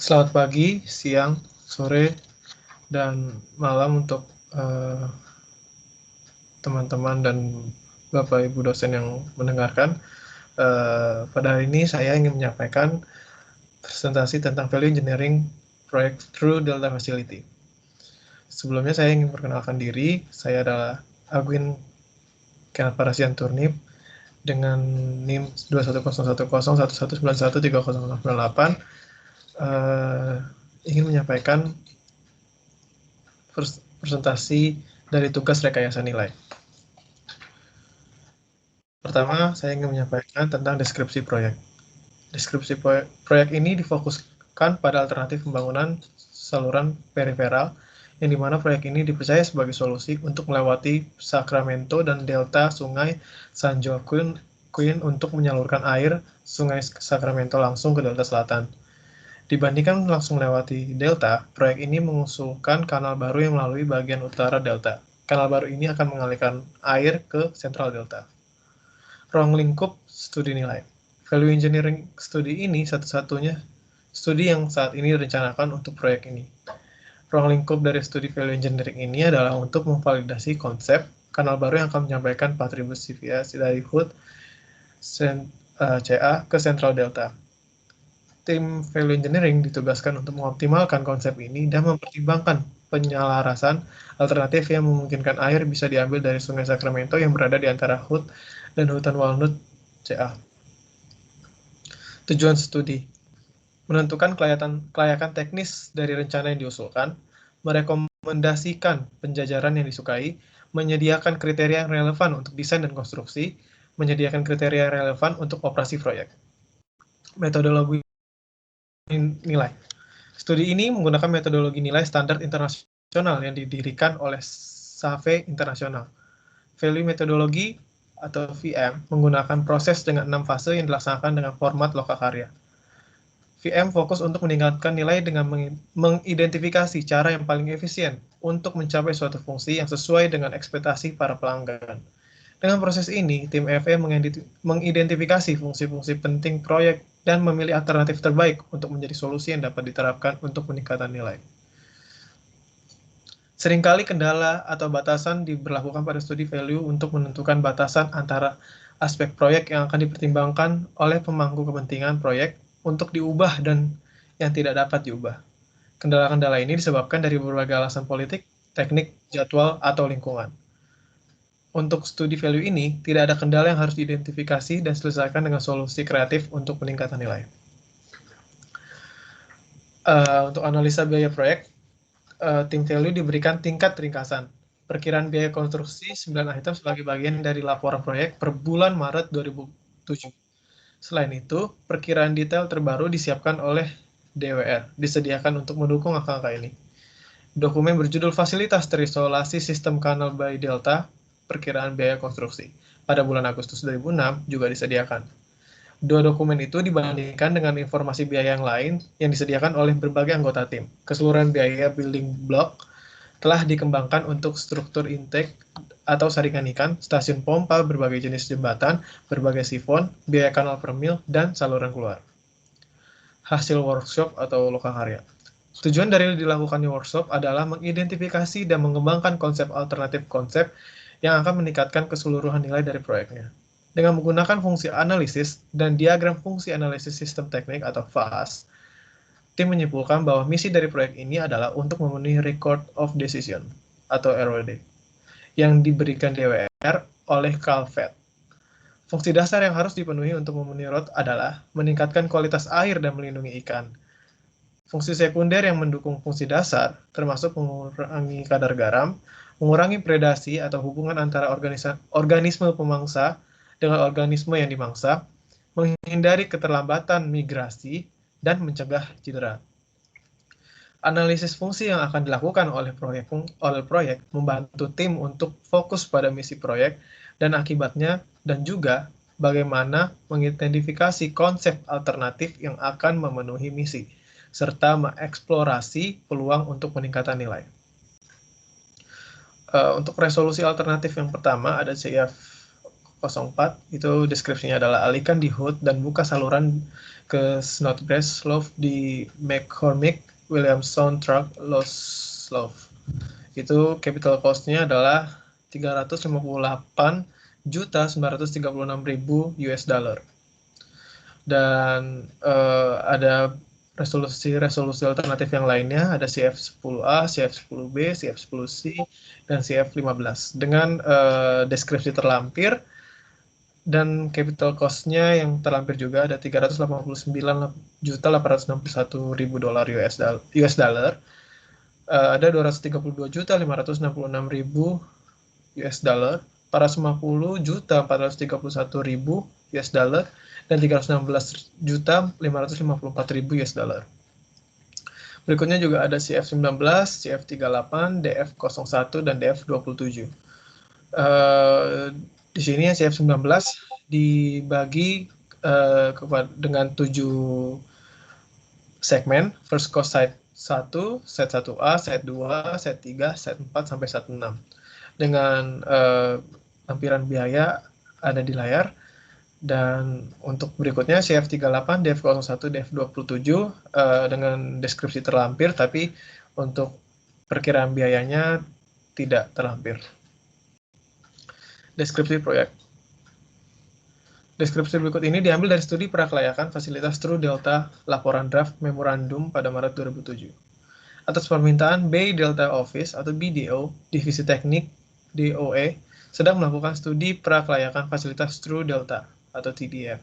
Selamat pagi, siang, sore, dan malam untuk teman-teman dan Bapak Ibu dosen yang mendengarkan. Pada hari ini saya ingin menyampaikan presentasi tentang Value Engineering Project Through Delta Facility. Sebelumnya saya ingin perkenalkan diri, saya adalah Agwin Kenneth Parasian Turnip dengan NIM 2101011913098. Ingin menyampaikan presentasi dari tugas rekayasa nilai. Pertama, saya ingin menyampaikan tentang deskripsi proyek. Deskripsi proyek ini difokuskan pada alternatif pembangunan saluran periferal, yang dimana proyek ini dipercaya sebagai solusi untuk melewati Sacramento dan delta Sungai San Joaquin untuk menyalurkan air Sungai Sacramento langsung ke delta selatan. Dibandingkan langsung melewati delta, proyek ini mengusulkan kanal baru yang melalui bagian utara delta. Kanal baru ini akan mengalirkan air ke sentral delta. Ruang lingkup studi nilai. Value engineering studi ini satu-satunya studi yang saat ini direncanakan untuk proyek ini. Ruang lingkup dari studi value engineering ini adalah untuk memvalidasi konsep kanal baru yang akan menyampaikan 4000 CVA dari Hood CA ke Central Delta. Tim value engineering ditugaskan untuk mengoptimalkan konsep ini dan mempertimbangkan penyelarasan alternatif yang memungkinkan air bisa diambil dari Sungai Sacramento yang berada di antara Hood dan hutan Walnut CA. Tujuan studi: menentukan kelayakan teknis dari rencana yang diusulkan, merekomendasikan penjajaran yang disukai, menyediakan kriteria yang relevan untuk desain dan konstruksi, menyediakan kriteria yang relevan untuk operasi proyek. Metodologi nilai. Studi ini menggunakan metodologi nilai standar internasional yang didirikan oleh SAVE Internasional. Value metodologi atau VM menggunakan proses dengan 6 fase yang dilaksanakan dengan format lokakarya. VM fokus untuk meningkatkan nilai dengan mengidentifikasi cara yang paling efisien untuk mencapai suatu fungsi yang sesuai dengan ekspektasi para pelanggan. Dengan proses ini, tim FM mengidentifikasi fungsi-fungsi penting proyek dan memilih alternatif terbaik untuk menjadi solusi yang dapat diterapkan untuk peningkatan nilai. Seringkali kendala atau batasan diberlakukan pada studi value untuk menentukan batasan antara aspek proyek yang akan dipertimbangkan oleh pemangku kepentingan proyek untuk diubah dan yang tidak dapat diubah. Kendala-kendala ini disebabkan dari berbagai alasan politik, teknik, jadwal, atau lingkungan. Untuk studi value ini, tidak ada kendala yang harus diidentifikasi dan diselesaikan dengan solusi kreatif untuk peningkatan nilai. Untuk analisa biaya proyek, tim value diberikan tingkat ringkasan. Perkiraan biaya konstruksi 9 item sebagai bagian dari laporan proyek per bulan Maret 2007. Selain itu, perkiraan detail terbaru disiapkan oleh DWR, disediakan untuk mendukung angka-angka ini. Dokumen berjudul Fasilitas Terisolasi Sistem Kanal by Delta, perkiraan biaya konstruksi, pada bulan Agustus 2006 juga disediakan. Dua dokumen itu dibandingkan dengan informasi biaya yang lain yang disediakan oleh berbagai anggota tim. Keseluruhan biaya building block telah dikembangkan untuk struktur intake atau saringan ikan, stasiun pompa, berbagai jenis jembatan, berbagai sifon, biaya kanal per mil, dan saluran keluar. Hasil workshop atau lokakarya. Tujuan dari dilakukannya workshop adalah mengidentifikasi dan mengembangkan konsep alternatif konsep yang akan meningkatkan keseluruhan nilai dari proyeknya. Dengan menggunakan fungsi analisis dan diagram fungsi analisis sistem teknik atau FAS, tim menyimpulkan bahwa misi dari proyek ini adalah untuk memenuhi Record of Decision atau ROD yang diberikan DWR oleh Calvet. Fungsi dasar yang harus dipenuhi untuk memenuhi ROD adalah meningkatkan kualitas air dan melindungi ikan. Fungsi sekunder yang mendukung fungsi dasar, termasuk mengurangi kadar garam, mengurangi predasi atau hubungan antara organisme pemangsa dengan organisme yang dimangsa, menghindari keterlambatan migrasi, dan mencegah cedera. Analisis fungsi yang akan dilakukan oleh proyek membantu tim untuk fokus pada misi proyek dan akibatnya, dan juga bagaimana mengidentifikasi konsep alternatif yang akan memenuhi misi, serta mengeksplorasi peluang untuk peningkatan nilai. Untuk resolusi alternatif yang pertama ada CF 04, itu deskripsinya adalah alihkan di HUD dan buka saluran ke Snodgrass Slough di McCormick Williamson Truck Loss Slough. Itu capital cost-nya adalah 358.936.000 US dollar. Dan ada resolusi alternatif yang lainnya, ada CF10A, CF10B, CF10C, dan CF15 dengan deskripsi terlampir dan capital cost-nya yang terlampir juga ada 389.861.000 dolar US dollar. Ada 232.566.000 US dollar, 450.431.000 US dollar, dan 316.554.000 US dollar. Berikutnya juga ada CF19, CF38, DF01, dan DF27. Di sini CF19 dibagi dengan 7 segmen, first cost set 1, set 1A, set 2, set 3, set 4, sampai set 6. Dengan lampiran biaya ada di layar. Dan untuk berikutnya CF38, DF01, DF27 dengan deskripsi terlampir, tapi untuk perkiraan biayanya tidak terlampir. Deskripsi proyek. Deskripsi berikut ini diambil dari studi prakelayakan fasilitas True Delta laporan draft memorandum pada Maret 2007. Atas permintaan Bay Delta Office atau BDO, Divisi Teknik DOE, sedang melakukan studi prakelayakan fasilitas True Delta atau TDF.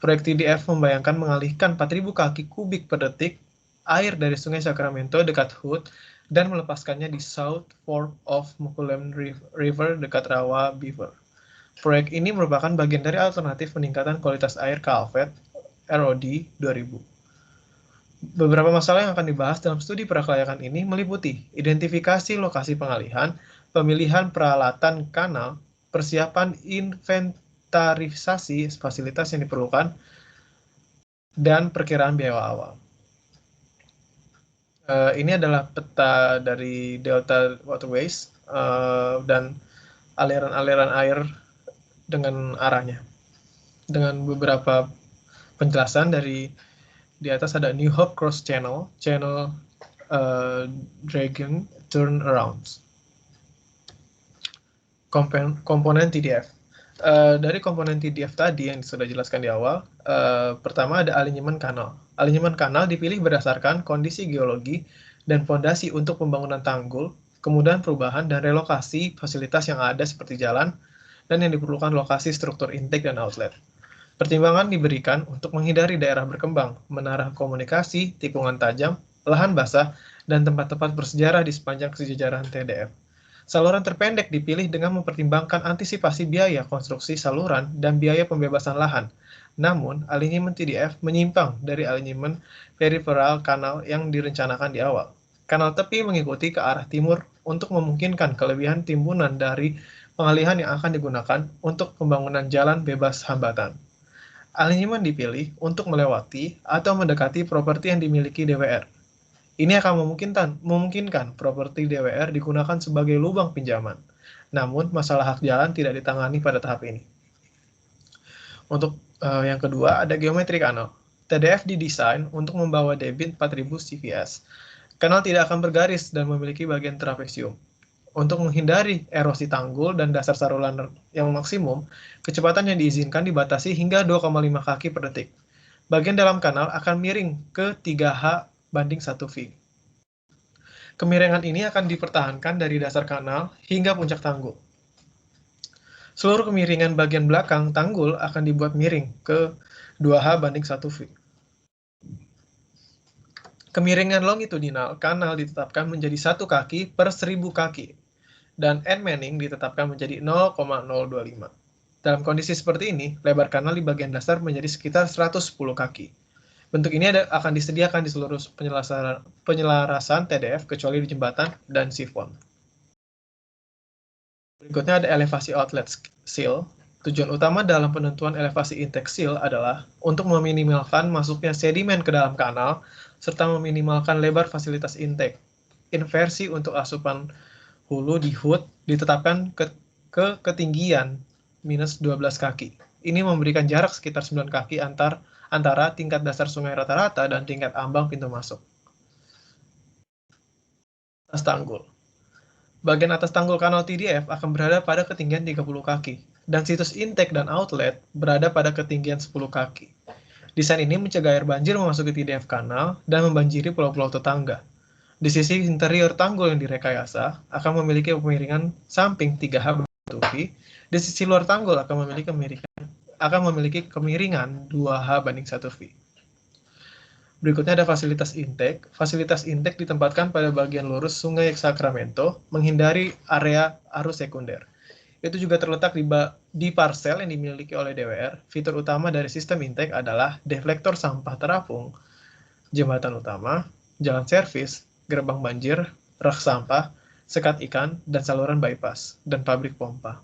Proyek TDF membayangkan mengalihkan 4.000 kaki kubik per detik air dari Sungai Sacramento dekat Hood dan melepaskannya di South Fork of Mokulam River dekat rawa Beaver. Proyek ini merupakan bagian dari alternatif peningkatan kualitas air Calvet ROD 2000. Beberapa masalah yang akan dibahas dalam studi prakelayakan ini meliputi identifikasi lokasi pengalihan, pemilihan peralatan kanal, persiapan inventarisasi fasilitas yang diperlukan, dan perkiraan biaya awal. Ini adalah peta dari Delta Waterways dan aliran-aliran air dengan arahnya. Dengan beberapa penjelasan di atas ada New Hope Cross Channel, Dragon Turnarounds. Komponen TDF. Dari komponen TDF tadi yang sudah dijelaskan di awal, pertama ada alinyemen kanal. Alinyemen kanal dipilih berdasarkan kondisi geologi dan fondasi untuk pembangunan tanggul, kemudahan perubahan dan relokasi fasilitas yang ada seperti jalan, dan yang diperlukan lokasi struktur intake dan outlet. Pertimbangan diberikan untuk menghindari daerah berkembang, menara komunikasi, tikungan tajam, lahan basah, dan tempat-tempat bersejarah di sepanjang sejajaran TDF. Saluran terpendek dipilih dengan mempertimbangkan antisipasi biaya konstruksi saluran dan biaya pembebasan lahan. Namun, alinyemen TDF menyimpang dari alinyemen peripheral kanal yang direncanakan di awal. Kanal tepi mengikuti ke arah timur untuk memungkinkan kelebihan timbunan dari pengalihan yang akan digunakan untuk pembangunan jalan bebas hambatan. Alinyemen dipilih untuk melewati atau mendekati properti yang dimiliki DWR. Ini akan memungkinkan properti DWR digunakan sebagai lubang pinjaman. Namun, masalah hak jalan tidak ditangani pada tahap ini. Untuk yang kedua, ada geometri kanal. TDF didesain untuk membawa debit 4000 CVS. Kanal tidak akan bergaris dan memiliki bagian trapesium. Untuk menghindari erosi tanggul dan dasar saluran yang maksimum, kecepatan yang diizinkan dibatasi hingga 2,5 kaki per detik. Bagian dalam kanal akan miring ke 3H/1V. Kemiringan ini akan dipertahankan dari dasar kanal hingga puncak tanggul. Seluruh kemiringan bagian belakang tanggul akan dibuat miring ke 2H/1V. Kemiringan longitudinal kanal ditetapkan menjadi 1 kaki per 1000 kaki, dan end manning ditetapkan menjadi 0,025. Dalam kondisi seperti ini, lebar kanal di bagian dasar menjadi sekitar 110 kaki. Bentuk ini akan disediakan di seluruh penyelarasan TDF kecuali di jembatan dan sifon. Berikutnya ada elevasi outlet seal. Tujuan utama dalam penentuan elevasi intake seal adalah untuk meminimalkan masuknya sedimen ke dalam kanal serta meminimalkan lebar fasilitas intake. Inversi untuk asupan hulu di HUD ditetapkan ke ketinggian minus 12 kaki. Ini memberikan jarak sekitar 9 kaki antara tingkat dasar sungai rata-rata dan tingkat ambang pintu masuk. Atas tanggul. Bagian atas tanggul kanal TDF akan berada pada ketinggian 30 kaki, dan situs intake dan outlet berada pada ketinggian 10 kaki. Desain ini mencegah air banjir memasuki TDF kanal dan membanjiri pulau-pulau tetangga. Di sisi interior tanggul yang direkayasa akan memiliki kemiringan samping 3H banding 1V, di sisi luar tanggul akan memiliki kemiringan 2H banding 1V. Berikutnya ada fasilitas intake. Fasilitas intake ditempatkan pada bagian lurus Sungai Sacramento, menghindari area arus sekunder. Itu juga terletak di parsel yang dimiliki oleh DWR. Fitur utama dari sistem intake adalah deflektor sampah terapung, jembatan utama, jalan servis, gerbang banjir, rak sampah, sekat ikan, dan saluran bypass, dan pabrik pompa.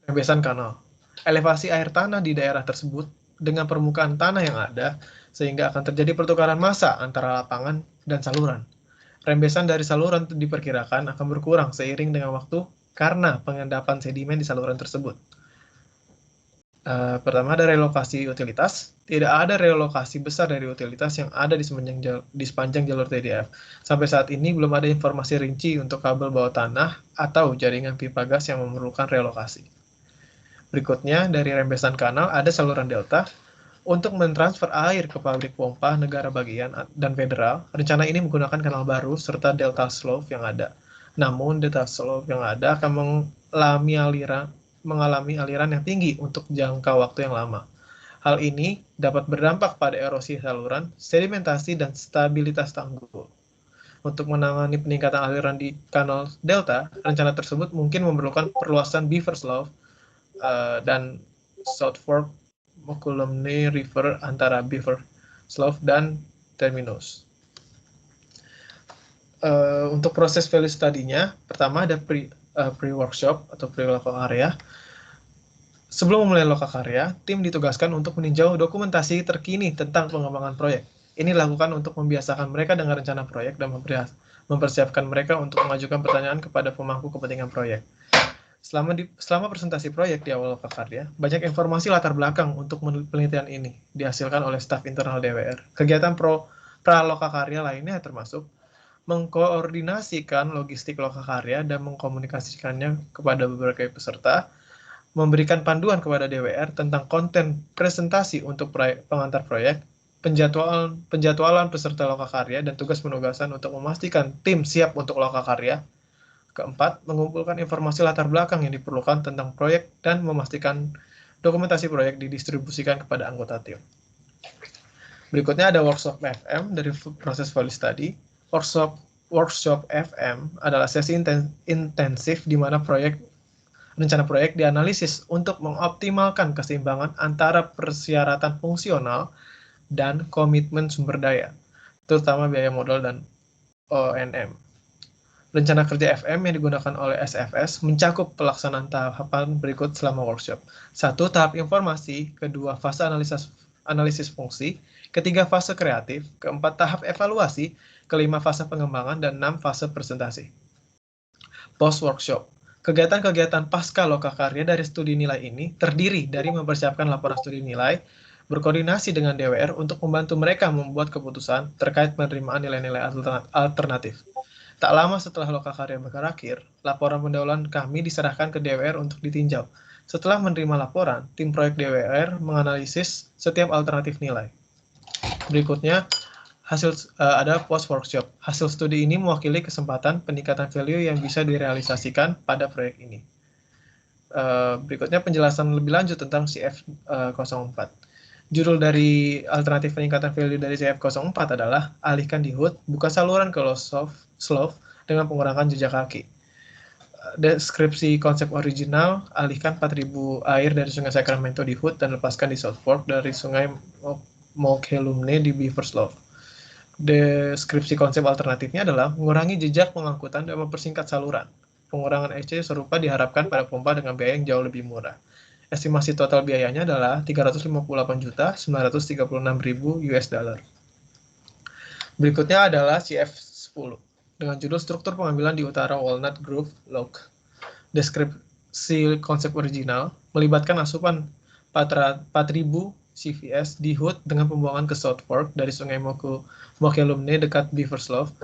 Rembesan kanal. Elevasi air tanah di daerah tersebut dengan permukaan tanah yang ada, sehingga akan terjadi pertukaran massa antara lapangan dan saluran. Rembesan dari saluran diperkirakan akan berkurang seiring dengan waktu karena pengendapan sedimen di saluran tersebut. Pertama, ada relokasi utilitas. Tidak ada relokasi besar dari utilitas yang ada di sepanjang jalur TDF. Sampai saat ini belum ada informasi rinci untuk kabel bawah tanah atau jaringan pipa gas yang memerlukan relokasi. Berikutnya, dari rembesan kanal ada saluran delta. Untuk mentransfer air ke pabrik pompa negara bagian dan federal, rencana ini menggunakan kanal baru serta delta slope yang ada. Namun, delta slope yang ada akan mengalami aliran yang tinggi untuk jangka waktu yang lama. Hal ini dapat berdampak pada erosi saluran, sedimentasi, dan stabilitas tanggul. Untuk menangani peningkatan aliran di kanal delta, rencana tersebut mungkin memerlukan perluasan Beaver Slough dan South Fork Mokelumne River antara Beaver Slough dan Terminus. Untuk proses value study-nya, pertama ada pre-workshop atau pre-local area. Sebelum memulai loka karya, tim ditugaskan untuk meninjau dokumentasi terkini tentang pengembangan proyek. Ini dilakukan untuk membiasakan mereka dengan rencana proyek dan mempersiapkan mereka untuk mengajukan pertanyaan kepada pemangku kepentingan proyek. Selama presentasi proyek di awal loka karya, banyak informasi latar belakang untuk penelitian ini dihasilkan oleh staf internal DWR. Kegiatan pra-loka karya lainnya termasuk mengkoordinasikan logistik loka karya dan mengkomunikasikannya kepada berbagai peserta, memberikan panduan kepada DWR tentang konten presentasi untuk pengantar proyek, penjadwalan peserta loka karya, dan tugas penugasan untuk memastikan tim siap untuk loka karya. Keempat, mengumpulkan informasi latar belakang yang diperlukan tentang proyek dan memastikan dokumentasi proyek didistribusikan kepada anggota tim. Berikutnya ada workshop FM dari proses value study. Workshop FM adalah sesi intensif di mana rencana proyek dianalisis untuk mengoptimalkan keseimbangan antara persyaratan fungsional dan komitmen sumber daya, terutama biaya modal dan O&M. Rencana kerja FM yang digunakan oleh SFS mencakup pelaksanaan tahapan berikut selama workshop. 1. Tahap informasi, kedua fase analisis fungsi, ketiga fase kreatif, keempat tahap evaluasi, kelima fase pengembangan, dan 6 fase presentasi. Post-workshop. Kegiatan-kegiatan pasca loka karya dari studi nilai ini terdiri dari mempersiapkan laporan studi nilai, berkoordinasi dengan DWR untuk membantu mereka membuat keputusan terkait penerimaan nilai-nilai alternatif. Tak lama setelah loka karya berakhir, laporan pendahuluan kami diserahkan ke DWR untuk ditinjau. Setelah menerima laporan, tim proyek DWR menganalisis setiap alternatif nilai. Berikutnya, ada post-workshop. Hasil studi ini mewakili kesempatan peningkatan value yang bisa direalisasikan pada proyek ini. Berikutnya penjelasan lebih lanjut tentang CF04. Judul dari alternatif peningkatan value dari CF04 adalah alihkan di HUD, buka saluran ke slough dengan pengurangan jejak kaki. Deskripsi konsep original, alihkan 4.000 air dari Sungai Sacramento di HUD dan lepaskan di South Fork dari Sungai Mokelumne di Beaver Slough. Deskripsi konsep alternatifnya adalah mengurangi jejak pengangkutan dan mempersingkat saluran. Pengurangan EC serupa diharapkan pada pompa dengan biaya yang jauh lebih murah. Estimasi total biayanya adalah $358.936.000 US dollar. Berikutnya adalah CF10 dengan judul struktur pengambilan di utara Walnut Grove Lock. si konsep original melibatkan asupan 4.000 CVS di HUD dengan pembuangan ke South Fork dari Sungai Mokelumne dekat Beaver's Love.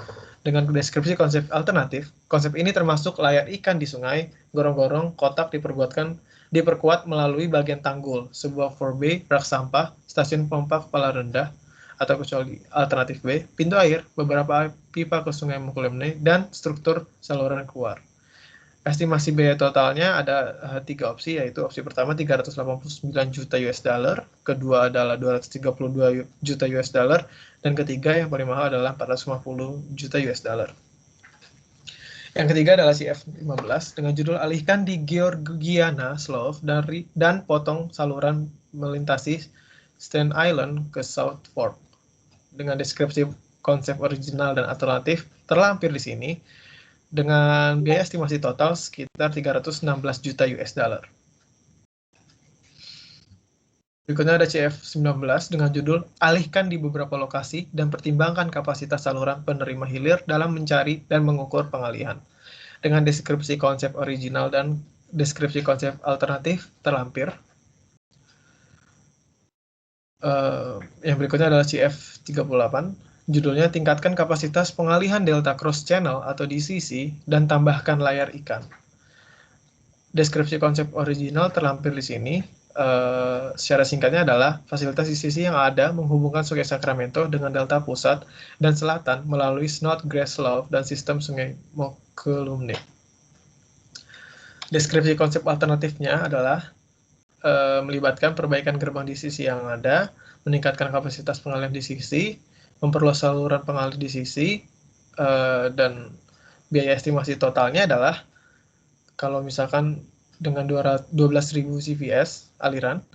Dengan deskripsi konsep alternatif, konsep ini termasuk layar ikan di sungai, gorong-gorong, kotak diperkuat melalui bagian tanggul, sebuah forebay, rak sampah, stasiun pompa kepala rendah, atau kecuali alternatif B, pintu air, beberapa pipa ke Sungai Mokelumne, dan struktur saluran keluar. Estimasi biaya totalnya ada 3 opsi, yaitu opsi pertama 389 juta US dollar, kedua adalah 232 juta US dollar, dan ketiga yang paling mahal adalah 450 juta US dollar. Yang ketiga adalah CF-15 dengan judul alihkan di Georgiana Slough dan potong saluran melintasi Staten Island ke South Fork. Dengan deskripsi konsep original dan alternatif terlampir di sini, dengan biaya estimasi total sekitar 316 juta US dollar. Berikutnya ada CF-19 dengan judul alihkan di beberapa lokasi dan pertimbangkan kapasitas saluran penerima hilir dalam mencari dan mengukur pengalihan. Dengan deskripsi konsep original dan deskripsi konsep alternatif terlampir. Yang berikutnya adalah CF-38. Judulnya tingkatkan kapasitas pengalihan delta cross channel atau DCC dan tambahkan layar ikan. Deskripsi konsep original terlampir di sini. Secara singkatnya adalah fasilitas DCC yang ada menghubungkan Sungai Sacramento dengan delta pusat dan selatan melalui Snodgrass Slough dan sistem Sungai Mokelumne. Deskripsi konsep alternatifnya adalah melibatkan perbaikan gerbang DCC yang ada, meningkatkan kapasitas pengalihan DCC, memperluas saluran pengalih DCC, dan biaya estimasi totalnya adalah kalau misalkan dengan 12.000 CVS aliran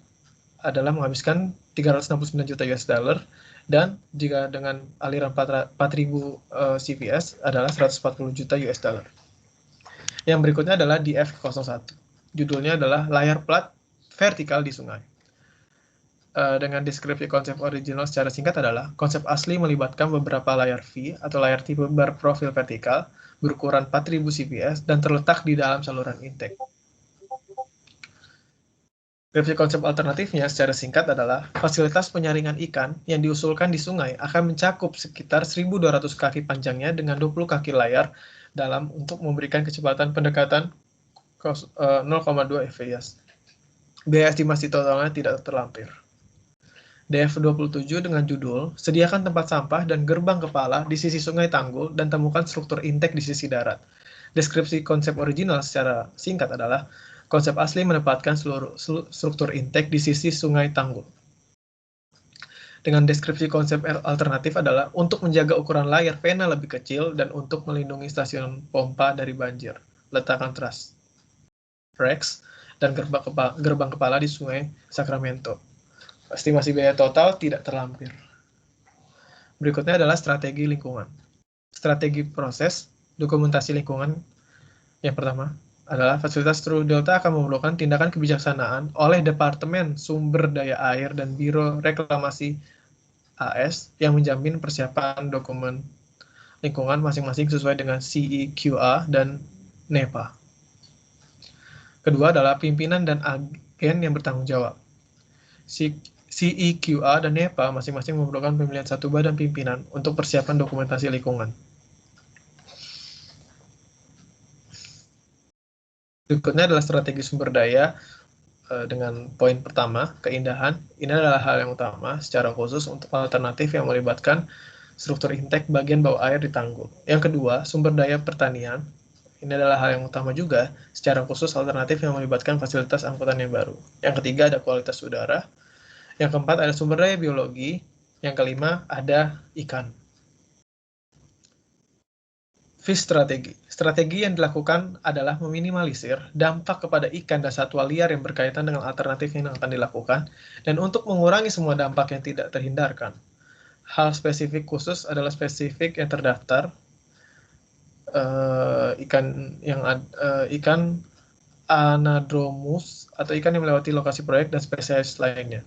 adalah menghabiskan 369 juta US dollar, dan jika dengan aliran 4.000 CVS adalah 140 juta US dollar. Yang berikutnya adalah DF01. Judulnya adalah layar plat vertikal di sungai. Dengan deskripsi konsep original secara singkat adalah konsep asli melibatkan beberapa layar V atau layar tipe berprofil vertikal berukuran 4.000 CVS dan terletak di dalam saluran intake. Deskripsi konsep alternatifnya secara singkat adalah fasilitas penyaringan ikan yang diusulkan di sungai akan mencakup sekitar 1.200 kaki panjangnya dengan 20 kaki layar dalam untuk memberikan kecepatan pendekatan 0,2 fps. Biaya estimasi totalnya tidak terlampir. DF27 dengan judul sediakan tempat sampah dan gerbang kepala di sisi sungai tanggul dan temukan struktur intake di sisi darat. Deskripsi konsep original secara singkat adalah konsep asli menempatkan seluruh struktur intake di sisi sungai tanggul. Dengan deskripsi konsep alternatif adalah untuk menjaga ukuran layar pena lebih kecil dan untuk melindungi stasiun pompa dari banjir. Letakkan truss racks dan gerbang kepala di Sungai Sacramento. Estimasi biaya total tidak terlampir. Berikutnya adalah strategi lingkungan. Strategi proses dokumentasi lingkungan. Yang pertama adalah fasilitas True Delta akan memerlukan tindakan kebijaksanaan oleh Departemen Sumber Daya Air dan Biro Reklamasi AS yang menjamin persiapan dokumen lingkungan masing-masing sesuai dengan CEQA dan NEPA. Kedua adalah pimpinan dan agen yang bertanggung jawab. CEQA dan NEPA masing-masing memerlukan pemilihan satu badan pimpinan untuk persiapan dokumentasi lingkungan. Berikutnya adalah strategi sumber daya dengan poin pertama, keindahan. Ini adalah hal yang utama secara khusus untuk alternatif yang melibatkan struktur intake bagian bawah air di tanggul. Yang kedua, sumber daya pertanian. Ini adalah hal yang utama juga secara khusus alternatif yang melibatkan fasilitas angkutan yang baru. Yang ketiga ada kualitas udara. Yang keempat ada sumber daya biologi. Yang kelima ada ikan. Fish strategi. Strategi yang dilakukan adalah meminimalisir dampak kepada ikan dan satwa liar yang berkaitan dengan alternatif yang akan dilakukan, dan untuk mengurangi semua dampak yang tidak terhindarkan. Hal spesifik khusus adalah spesifik yang terdaftar, ikan Anadromous atau ikan yang melewati lokasi proyek dan spesies lainnya.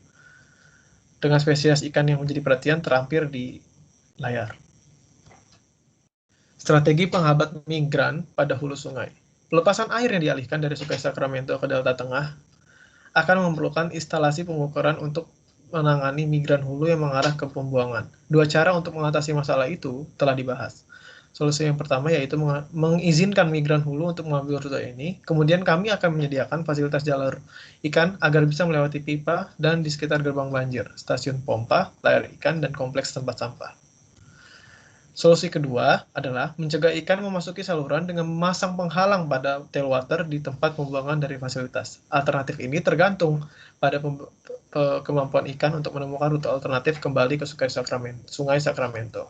Dengan spesies ikan yang menjadi perhatian terlampir di layar. Strategi penghambat migran pada hulu sungai. Pelepasan air yang dialihkan dari Sungai Sacramento ke Delta Tengah akan memerlukan instalasi pengukuran untuk menangani migran hulu yang mengarah ke pembuangan. Dua cara untuk mengatasi masalah itu telah dibahas. Solusi yang pertama yaitu mengizinkan migran hulu untuk mengambil rute ini. Kemudian kami akan menyediakan fasilitas jalur ikan agar bisa melewati pipa dan di sekitar gerbang banjir, stasiun pompa, layar ikan, dan kompleks tempat sampah. Solusi kedua adalah mencegah ikan memasuki saluran dengan memasang penghalang pada tailwater di tempat pembuangan dari fasilitas. Alternatif ini tergantung pada kemampuan ikan untuk menemukan rute alternatif kembali ke Sungai Sacramento.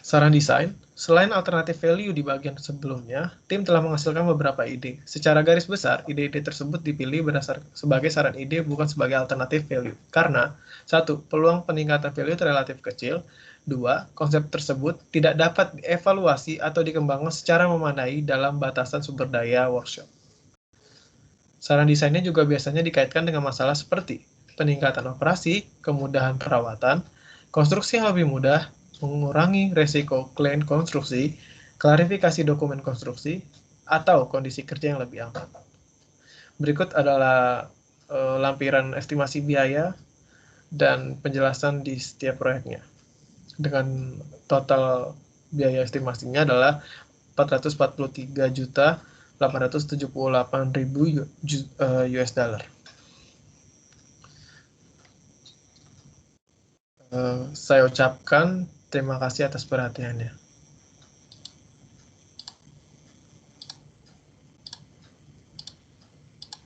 Saran desain, selain alternatif value di bagian sebelumnya, tim telah menghasilkan beberapa ide. Secara garis besar, ide-ide tersebut dipilih sebagai saran ide bukan sebagai alternatif value. Karena, 1. Peluang peningkatan value relatif kecil. 2. Konsep tersebut tidak dapat dievaluasi atau dikembangkan secara memadai dalam batasan sumber daya workshop. Saran desainnya juga biasanya dikaitkan dengan masalah seperti peningkatan operasi, kemudahan perawatan, konstruksi yang lebih mudah, mengurangi resiko klaim konstruksi, klarifikasi dokumen konstruksi, atau kondisi kerja yang lebih aman. Berikut adalah lampiran estimasi biaya dan penjelasan di setiap proyeknya. Dengan total biaya estimasinya adalah 443.878.000 US dollar. Saya ucapkan terima kasih atas perhatiannya.